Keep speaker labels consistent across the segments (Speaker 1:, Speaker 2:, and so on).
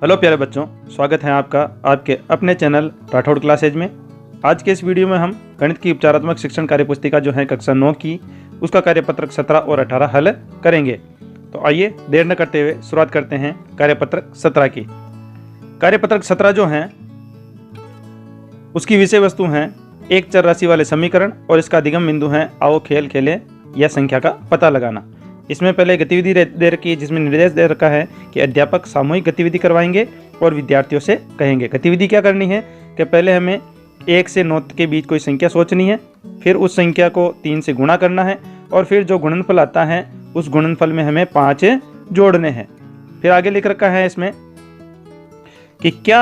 Speaker 1: Hello प्यारे बच्चों, स्वागत है आपका आपके अपने चैनल राठौड़ क्लासेज में। आज के इस वीडियो में हम गणित की उपचारात्मक शिक्षण कार्य पुस्तिका जो है कक्षा 9 की उसका कार्यपत्रक 17 और 18 हल करेंगे। तो आइए देर न करते हुए शुरुआत करते हैं कार्यपत्रक 17 की। कार्यपत्रक 17 जो है उसकी विषय वस्तु हैं एक चर राशि वाले समीकरण और इसका अधिगम बिंदु है आओ खेल खेलें या संख्या का पता लगाना। इसमें पहले गतिविधि दे रखी है जिसमें निर्देश दे रखा है कि अध्यापक सामूहिक गतिविधि करवाएंगे और विद्यार्थियों से कहेंगे। गतिविधि क्या करनी है कि पहले हमें 1 से 9 के बीच कोई संख्या सोचनी है, फिर उस संख्या को 3 से गुणा करना है और फिर जो गुणनफल आता है उस गुणनफल में हमें 5 जोड़ने हैं। फिर आगे लिख रखा है इसमें कि क्या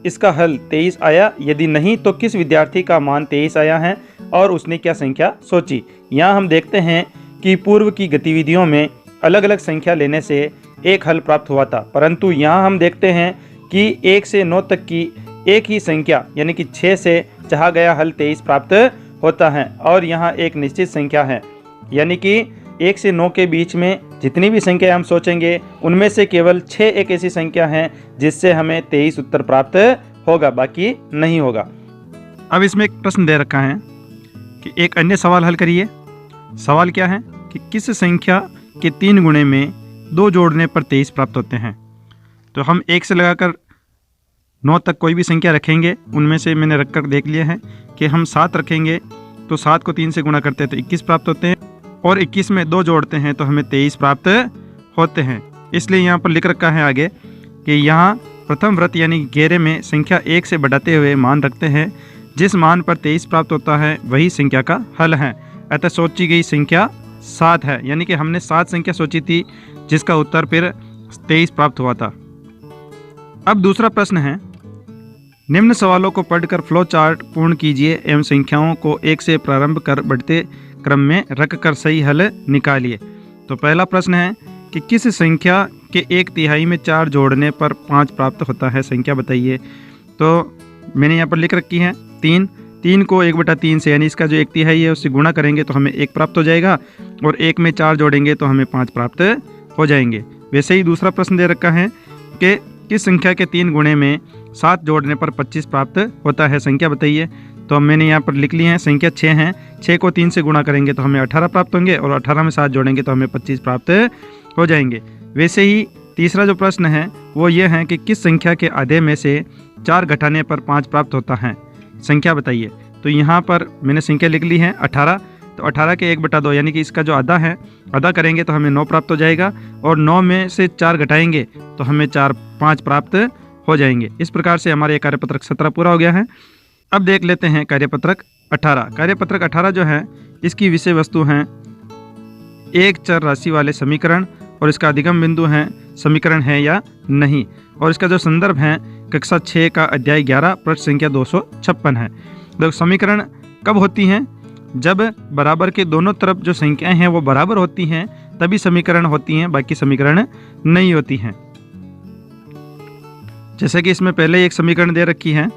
Speaker 1: इसका हल 23 आया, यदि नहीं तो किस विद्यार्थी का मान 23 आया है और उसने क्या संख्या सोची। यहाँ हम देखते हैं कि पूर्व की गतिविधियों में अलग अलग संख्या लेने से एक हल प्राप्त हुआ था, परंतु यहाँ हम देखते हैं कि 1 से 9 तक की एक ही संख्या यानी कि 6 से चाहा गया हल 23 प्राप्त होता है। और यहाँ एक निश्चित संख्या है यानी कि 1 से 9 के बीच में जितनी भी संख्या हम सोचेंगे उनमें से केवल 6 एक ऐसी संख्या है जिससे हमें 23 उत्तर प्राप्त होगा, बाकी नहीं होगा। अब इसमें एक प्रश्न दे रखा है कि एक अन्य सवाल हल करिए। सवाल क्या है कि किस संख्या के 3 गुणे में 2 जोड़ने पर 23 प्राप्त होते हैं। तो हम 1 से लगाकर 9 तक कोई भी संख्या रखेंगे, उनमें से मैंने रखकर देख लिया है कि हम 7 रखेंगे तो 7 को 3 से गुणा करते हैं तो 21 प्राप्त होते हैं और 21 में 2 जोड़ते हैं तो हमें 23 प्राप्त होते हैं। इसलिए यहाँ पर लिख रखा है आगे कि यहाँ प्रथम व्रत यानी घेरे में संख्या 1 से बढ़ाते हुए मान रखते हैं, जिस मान पर 23 प्राप्त होता है वही संख्या का हल है। अतः सोची गई संख्या 7 है, यानी कि हमने 7 संख्या सोची थी जिसका उत्तर फिर 23 प्राप्त हुआ था। अब दूसरा प्रश्न है, निम्न सवालों को पढ़कर फ्लो चार्ट पूर्ण कीजिए एवं संख्याओं को 1 से प्रारंभ कर बढ़ते क्रम में रखकर सही हल निकालिए। तो पहला प्रश्न है कि किस संख्या के 1/3 में 4 जोड़ने पर 5 प्राप्त होता है, संख्या बताइए। तो मैंने यहाँ पर लिख रखी है 3 को 1/3 से यानी इसका जो 1/3 है उससे गुणा करेंगे तो हमें 1 प्राप्त हो जाएगा और 1 में 4 जोड़ेंगे तो हमें 5 प्राप्त हो जाएंगे। वैसे ही दूसरा प्रश्न दे रखा है कि किस संख्या के 3 गुणे में 7 जोड़ने पर 25 प्राप्त होता है, संख्या बताइए। तो मैंने यहाँ पर लिख ली है संख्या 6 है, 6 को 3 से गुणा करेंगे तो हमें 18 प्राप्त होंगे और 18 में 7 जोड़ेंगे तो हमें 25 प्राप्त हो जाएंगे। वैसे ही तीसरा जो प्रश्न है वो ये है कि किस संख्या के आधे में से 4 घटाने पर 5 प्राप्त होता है, संख्या बताइए। तो यहाँ पर मैंने संख्या लिख ली है 18, तो 18 के 1/2 यानी कि इसका जो आधा है आधा करेंगे तो हमें 9 प्राप्त हो जाएगा और 9 में से 4 घटाएंगे तो हमें 5 प्राप्त हो जाएंगे। इस प्रकार से हमारे कार्यपत्रक 17 पूरा हो गया है। अब देख लेते हैं कार्यपत्रक 18। कार्यपत्रक 18 जो है इसकी विषय वस्तु हैं एक चर राशि वाले समीकरण और इसका अधिगम बिंदु है समीकरण है या नहीं, और इसका जो संदर्भ है कक्षा 6 का अध्याय 11 पृष्ठ संख्या 256 है। तो समीकरण कब होती हैं? जब बराबर के दोनों तरफ जो संख्याएं हैं वो बराबर होती हैं तभी समीकरण होती हैं, बाकी समीकरण नहीं होती हैं। जैसे कि इसमें पहले एक समीकरण दे रखी है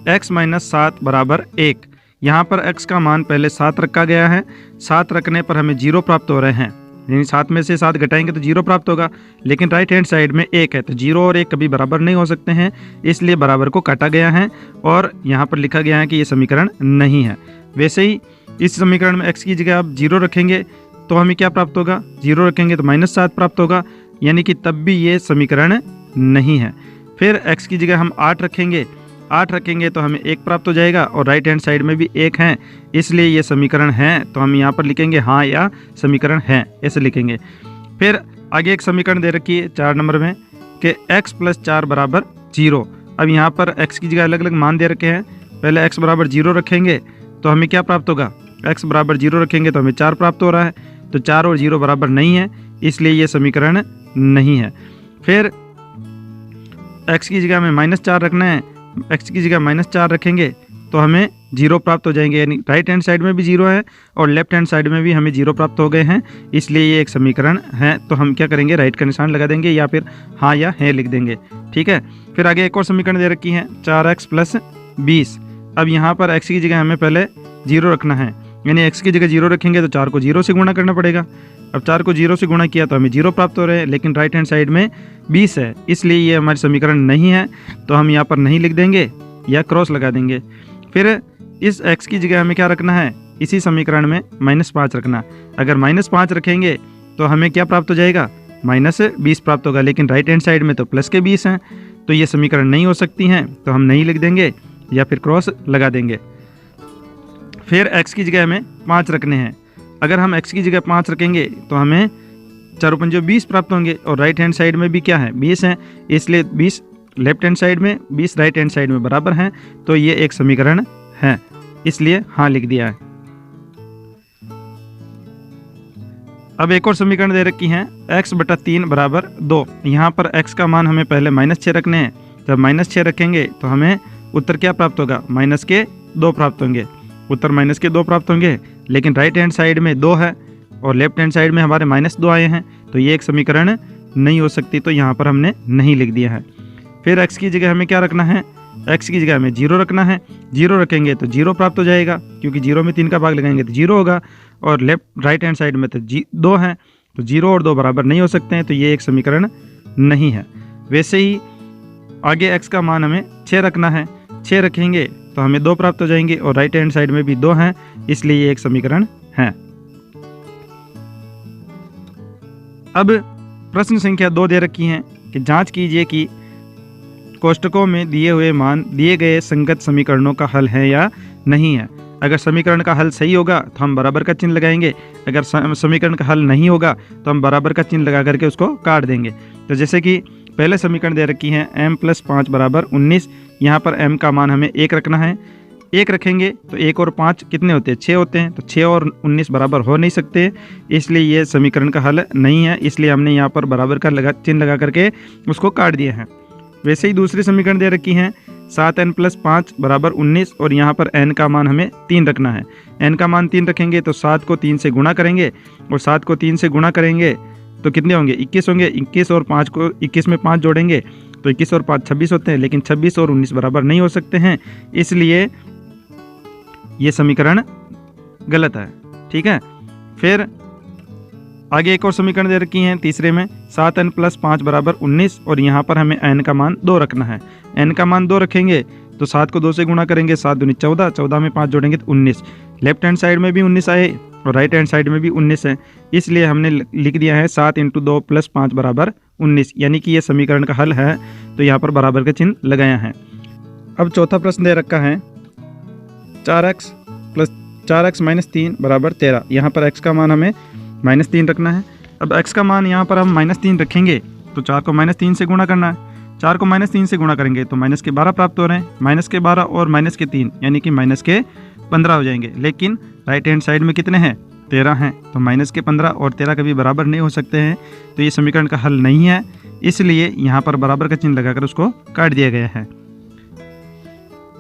Speaker 1: x - 7 = 1। यहाँ पर x का मान पहले 7 रखा गया है, 7 रखने पर हमें 0 प्राप्त हो रहे हैं, यानी 7 में से 7 घटाएंगे तो 0 प्राप्त होगा। लेकिन राइट हैंड साइड में 1 है तो 0 और 1 कभी बराबर नहीं हो सकते हैं, इसलिए बराबर को काटा गया है और यहाँ पर लिखा गया है कि ये समीकरण नहीं है। वैसे ही इस समीकरण में x की जगह आप 0 रखेंगे तो हमें क्या प्राप्त होगा, 0 रखेंगे तो -7 प्राप्त होगा, यानी कि तब भी ये समीकरण नहीं है। फिर x की जगह हम 8 रखेंगे तो हमें 1 प्राप्त हो जाएगा और राइट हैंड साइड में भी 1 है, इसलिए ये समीकरण है। तो हम यहाँ पर लिखेंगे हाँ या समीकरण है, ऐसे लिखेंगे। फिर आगे एक समीकरण दे रखी है 4 नंबर में कि x + 4 = 0। अब यहाँ पर x की जगह अलग अलग मान दे रखे हैं। पहले x = 0 रखेंगे तो हमें क्या प्राप्त होगा, x = 0 रखेंगे तो हमें 4 प्राप्त हो रहा है, तो 4 और 0 बराबर नहीं है, इसलिए ये समीकरण नहीं है। फिर x की जगह हमें -4 रखना है, x की जगह -4 रखेंगे तो हमें 0 प्राप्त हो जाएंगे, यानी राइट हैंड साइड में भी 0 है और लेफ्ट हैंड साइड में भी हमें 0 प्राप्त हो गए हैं, इसलिए ये एक समीकरण है। तो हम क्या करेंगे, राइट का निशान लगा देंगे या फिर हाँ या है लिख देंगे, ठीक है। फिर आगे एक और समीकरण दे रखी है 4x + 20। अब यहाँ पर x की जगह हमें पहले 0 रखना है, यानी x की जगह 0 रखेंगे तो 4 को 0 से गुणा करना पड़ेगा। अब 4 को 0 से गुणा किया तो हमें 0 प्राप्त हो रहे हैं, लेकिन राइट हैंड साइड में 20 है, इसलिए ये हमारी समीकरण नहीं है। तो हम यहाँ पर नहीं लिख देंगे या क्रॉस लगा देंगे। फिर इस x की जगह हमें क्या रखना है, इसी समीकरण में -5 रखना। अगर -5 रखेंगे तो हमें क्या प्राप्त हो जाएगा, -20 प्राप्त होगा, लेकिन राइट हैंड साइड में तो प्लस के 20 हैं, तो ये समीकरण नहीं हो सकती हैं, तो हम नहीं लिख देंगे या फिर क्रॉस लगा देंगे। फिर x की जगह हमें 5 रखने हैं। अगर हम x की जगह 5 रखेंगे तो हमें 4 पंजे 20 प्राप्त होंगे, और राइट हैंड साइड में भी क्या है, 20 है, इसलिए 20 लेफ्ट हैंड साइड में 20 राइट हैंड साइड में बराबर हैं, तो ये एक समीकरण है, इसलिए हाँ लिख दिया है। अब एक और समीकरण दे रखी है x/3 = 2। यहाँ पर x का मान हमें पहले -6 रखने हैं। जब -6 रखेंगे तो हमें उत्तर क्या प्राप्त होगा, -2 प्राप्त होंगे। उत्तर -2 प्राप्त होंगे, लेकिन राइट हैंड साइड में 2 है और लेफ्ट हैंड साइड में हमारे -2 आए हैं, तो ये एक समीकरण नहीं हो सकती, तो यहाँ पर हमने नहीं लिख दिया है। फिर x की जगह हमें क्या रखना है, x की जगह हमें 0 रखना है। 0 रखेंगे तो 0 प्राप्त हो जाएगा, क्योंकि 0 में 3 का भाग लगाएंगे तो 0 होगा, और राइट हैंड साइड में तो 2 है, तो 0 और 2 बराबर नहीं हो सकते हैं, तो ये एक समीकरण नहीं है। वैसे ही आगे x का मान हमें 6 रखना है। 6 रखेंगे तो हमें 2 प्राप्त हो जाएंगे, और राइट हैंड साइड में भी 2 हैं, इसलिए ये एक समीकरण है। अब प्रश्न संख्या 2 दे रखी है कि जांच कीजिए कि कोष्टकों में दिए हुए मान दिए गए संगत समीकरणों का हल है या नहीं है। अगर समीकरण का हल सही होगा तो हम बराबर का चिन्ह लगाएंगे, अगर समीकरण का हल नहीं होगा तो हम बराबर का चिन्ह लगा करके उसको काट देंगे। तो जैसे कि पहले समीकरण दे रखी है m + 5 = 19। यहाँ पर m का मान हमें 1 रखना है। 1 रखेंगे तो 1 और 5 कितने होते हैं, 6 होते हैं, तो 6 और 19 बराबर हो नहीं सकते, इसलिए ये समीकरण का हल नहीं है, इसलिए हमने यहाँ पर बराबर का चिन्ह लगा करके उसको काट दिया है। वैसे ही दूसरी समीकरण दे रखी है 7n + 5 = 19, और यहाँ पर n का मान हमें 3 रखना है। n का मान 3 रखेंगे तो 7 को 3 से गुणा करेंगे, और 7 को 3 से गुणा करेंगे तो कितने होंगे, 21 होंगे। 21 और 5 को 21 में 5 जोड़ेंगे तो 21 और 5 26 होते हैं, लेकिन 26 और 19 बराबर नहीं हो सकते हैं, इसलिए ये समीकरण गलत है। ठीक है। फिर आगे एक और समीकरण दे रखी है तीसरे में 7n + 5 = 19, और यहाँ पर हमें n का मान 2 रखना है। n का मान 2 रखेंगे तो 7 को 2 से गुणा करेंगे, 7 दूनी 14, 14 में 5 जोड़ेंगे तो 19। लेफ्ट हैंड साइड में भी 19 आए और राइट हैंड साइड में भी 19 है, इसलिए हमने लिख दिया है 7 × 2 + 5 = 19, यानी कि ये समीकरण का हल है, तो यहाँ पर बराबर का चिन्ह लगाया है। अब चौथा प्रश्न दे रखा है 4x + 4x - 3 = 13। यहाँ पर x का मान हमें -3 रखना है। अब x का मान यहाँ पर हम -3 रखेंगे तो 4 को -3 से गुणा करना है। 4 को -3 से गुणा करेंगे तो -12 प्राप्त हो रहे हैं। -12 और -3 यानी कि -15 हो जाएंगे, लेकिन राइट हैंड साइड में कितने हैं, 13 हैं, तो -15 और 13 कभी बराबर नहीं हो सकते हैं, तो ये समीकरण का हल नहीं है, इसलिए यहाँ पर बराबर का चिन्ह लगाकर उसको काट दिया गया है।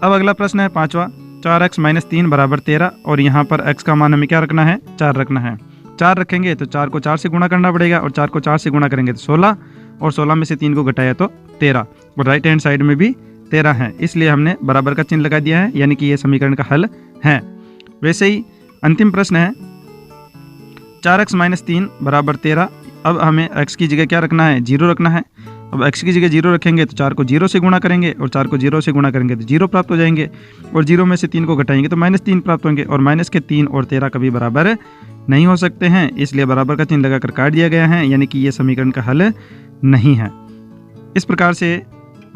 Speaker 1: अब अगला प्रश्न है 5वां 4x - 3 = 13, और यहाँ पर x का मान हमें क्या रखना है, 4 रखना है। 4 रखेंगे तो 4 को 4 से गुणा करना पड़ेगा, और 4 को 4 से गुणा करेंगे तो 16, और 16 में से 3 को घटाया तो 13, और राइट हैंड साइड में भी 13 है, इसलिए हमने बराबर का चिन्ह लगा दिया है, यानी कि ये समीकरण का हल है। वैसे ही अंतिम प्रश्न है 4x - 3 = 13। अब हमें x की जगह क्या रखना है, 0 रखना है। अब x की जगह 0 रखेंगे तो 4 को 0 से गुणा करेंगे, और 4 को 0 से गुणा करेंगे तो 0 प्राप्त हो जाएंगे, और 0 में से 3 को घटाएंगे तो -3 प्राप्त होंगे, और -3 और 13 कभी बराबर नहीं हो सकते हैं, इसलिए बराबर का चिन्ह लगाकर काट दिया गया है, यानी कि ये समीकरण का हल नहीं है। इस प्रकार से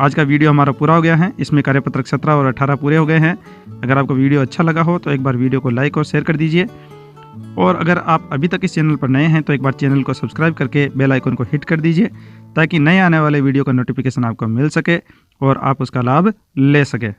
Speaker 1: आज का वीडियो हमारा पूरा हो गया है। इसमें कार्यपत्रक 17 और 18 पूरे हो गए हैं। अगर आपको वीडियो अच्छा लगा हो तो एक बार वीडियो को लाइक और शेयर कर दीजिए, और अगर आप अभी तक इस चैनल पर नए हैं तो एक बार चैनल को सब्सक्राइब करके बेल आइकन को हिट कर दीजिए, ताकि नए आने वाले वीडियो का नोटिफिकेशन आपको मिल सके और आप उसका लाभ ले सके।